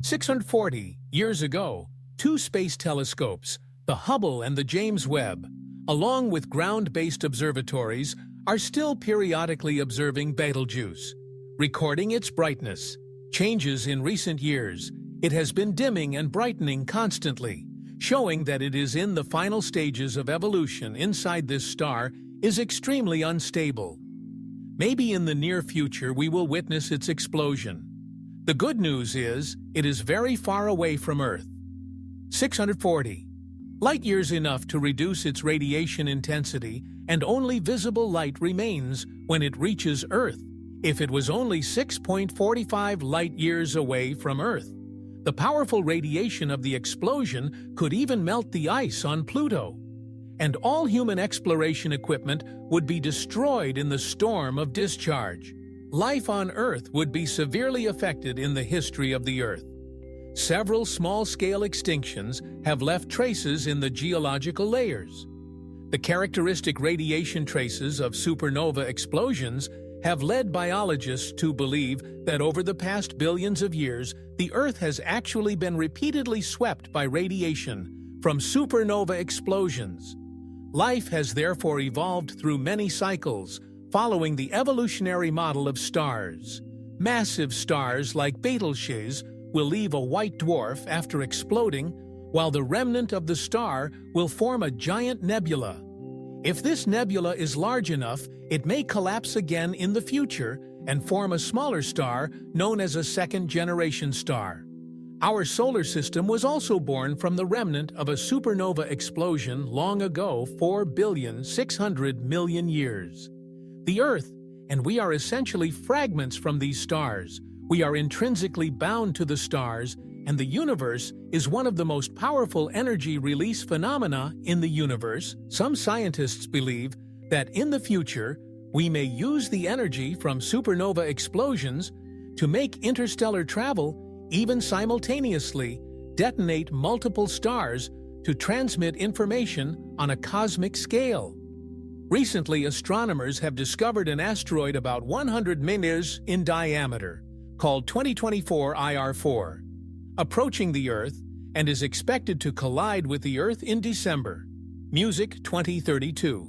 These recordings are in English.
640 years ago, two space telescopes, the Hubble and the James Webb, along with ground-based observatories, are still periodically observing Betelgeuse, recording its brightness. Changes in recent years, it has been dimming and brightening constantly, showing that it is in the final stages of evolution inside this star is extremely unstable. Maybe in the near future we will witness its explosion. The good news is, it is very far away from Earth. 640 light-years enough to reduce its radiation intensity, and only visible light remains when it reaches Earth. If it was only 6.45 light-years away from Earth, the powerful radiation of the explosion could even melt the ice on Pluto, and all human exploration equipment would be destroyed in the storm of discharge. Life on Earth would be severely affected in the history of the Earth. Several small-scale extinctions have left traces in the geological layers. The characteristic radiation traces of supernova explosions have led biologists to believe that over the past billions of years, the Earth has actually been repeatedly swept by radiation from supernova explosions. Life has therefore evolved through many cycles, following the evolutionary model of stars. Massive stars like Betelgeuse will leave a white dwarf after exploding, while the remnant of the star will form a giant nebula. If this nebula is large enough, it may collapse again in the future and form a smaller star known as a second-generation star. Our solar system was also born from the remnant of a supernova explosion long ago, 4,600,000,000 years. The Earth, and we are essentially fragments from these stars. We are intrinsically bound to the stars, and the universe is one of the most powerful energy release phenomena in the universe. Some scientists believe that in the future, we may use the energy from supernova explosions to make interstellar travel, even simultaneously detonate multiple stars to transmit information on a cosmic scale. Recently, astronomers have discovered an asteroid about 100 meters in diameter, called 2024 IR4, approaching the Earth and is expected to collide with the Earth in December. Music 2032.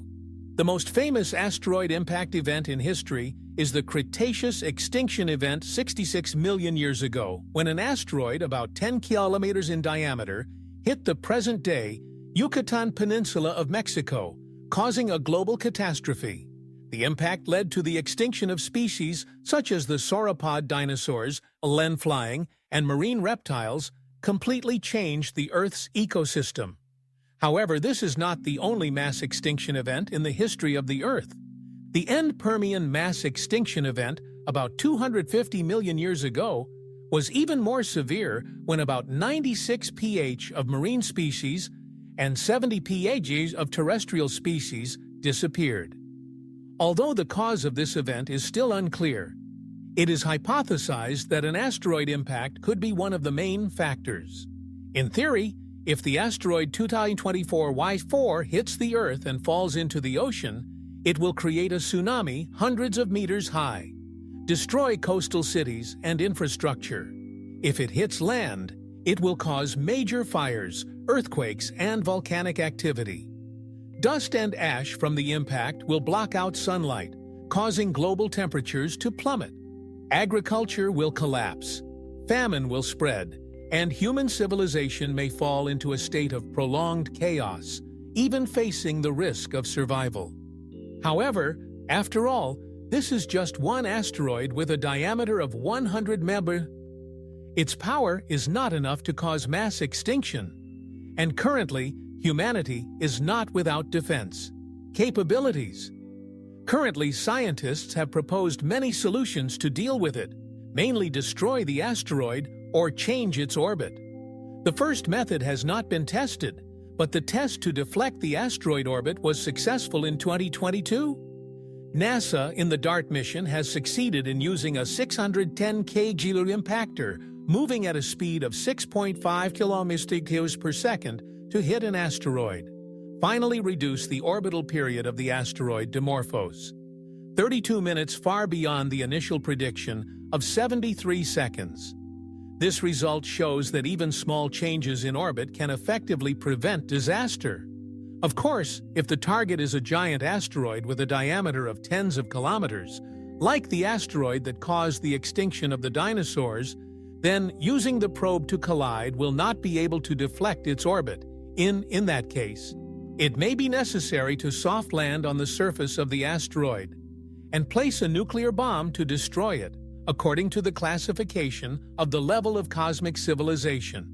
The most famous asteroid impact event in history is the Cretaceous extinction event 66 million years ago, when an asteroid about 10 kilometers in diameter hit the present-day Yucatan Peninsula of Mexico, causing a global catastrophe. The impact led to the extinction of species such as the sauropod dinosaurs, land-flying, and marine reptiles, completely changed the Earth's ecosystem. However, this is not the only mass extinction event in the history of the Earth. The end Permian mass extinction event, about 250 million years ago, was even more severe when about 96 pH of marine species and 70 pH of terrestrial species disappeared. Although the cause of this event is still unclear, it is hypothesized that an asteroid impact could be one of the main factors. In theory, if the asteroid 2024 Y4 hits the Earth and falls into the ocean, it will create a tsunami hundreds of meters high, destroy coastal cities and infrastructure. If it hits land, it will cause major fires, earthquakes, and volcanic activity. Dust and ash from the impact will block out sunlight, causing global temperatures to plummet. Agriculture will collapse, famine will spread, and human civilization may fall into a state of prolonged chaos, even facing the risk of survival. However, after all, this is just one asteroid with a diameter of 100 meters. Its power is not enough to cause mass extinction, and currently, humanity is not without defense capabilities. Currently, scientists have proposed many solutions to deal with it, mainly destroy the asteroid or change its orbit. The first method has not been tested, but the test to deflect the asteroid orbit was successful in 2022. NASA in the DART mission has succeeded in using a 610 kg impactor moving at a speed of 6.5 kilometers per second to hit an asteroid, finally reduce the orbital period of the asteroid Dimorphos, 32 minutes far beyond the initial prediction of 73 seconds. This result shows that even small changes in orbit can effectively prevent disaster. Of course, if the target is a giant asteroid with a diameter of tens of kilometers, like the asteroid that caused the extinction of the dinosaurs, then using the probe to collide will not be able to deflect its orbit. In that case, it may be necessary to soft land on the surface of the asteroid and place a nuclear bomb to destroy it, according to the classification of the level of cosmic civilization.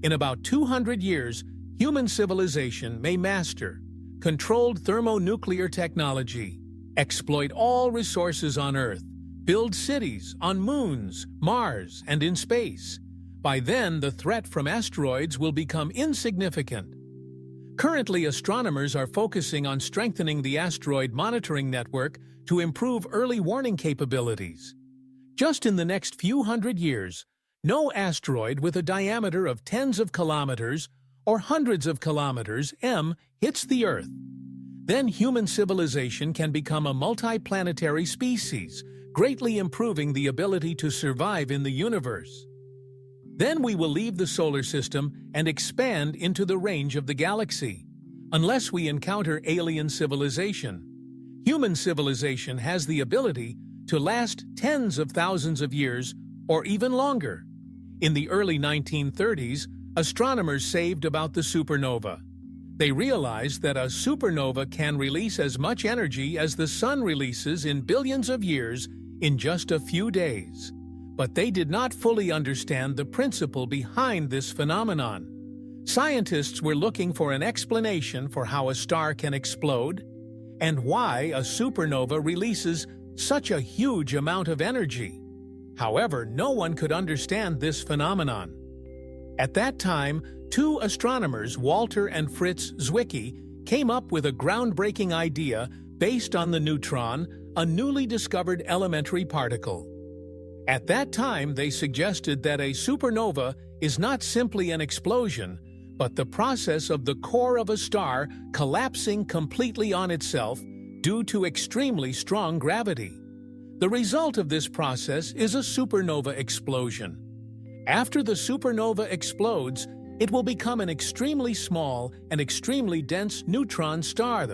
In about 200 years, human civilization may master controlled thermonuclear technology, exploit all resources on Earth, build cities on moons, Mars, and in space. By then, the threat from asteroids will become insignificant. Currently, astronomers are focusing on strengthening the asteroid monitoring network to improve early warning capabilities. Just in the next few hundred years, no asteroid with a diameter of tens of kilometers or hundreds of kilometers hits the Earth. Then human civilization can become a multiplanetary species, greatly improving the ability to survive in the universe. Then we will leave the solar system and expand into the range of the galaxy, unless we encounter alien civilization. Human civilization has the ability to last tens of thousands of years or even longer. In the early 1930s, astronomers saved about the supernova. They realized that a supernova can release as much energy as the sun releases in billions of years in just a few days. But they did not fully understand the principle behind this phenomenon. Scientists were looking for an explanation for how a star can explode and why a supernova releases such a huge amount of energy. However, no one could understand this phenomenon. At that time, two astronomers, Walter and Fritz Zwicky, came up with a groundbreaking idea based on the neutron, a newly discovered elementary particle. At that time, they suggested that a supernova is not simply an explosion, but the process of the core of a star collapsing completely on itself due to extremely strong gravity. The result of this process is a supernova explosion. After the supernova explodes, it will become an extremely small and extremely dense neutron star.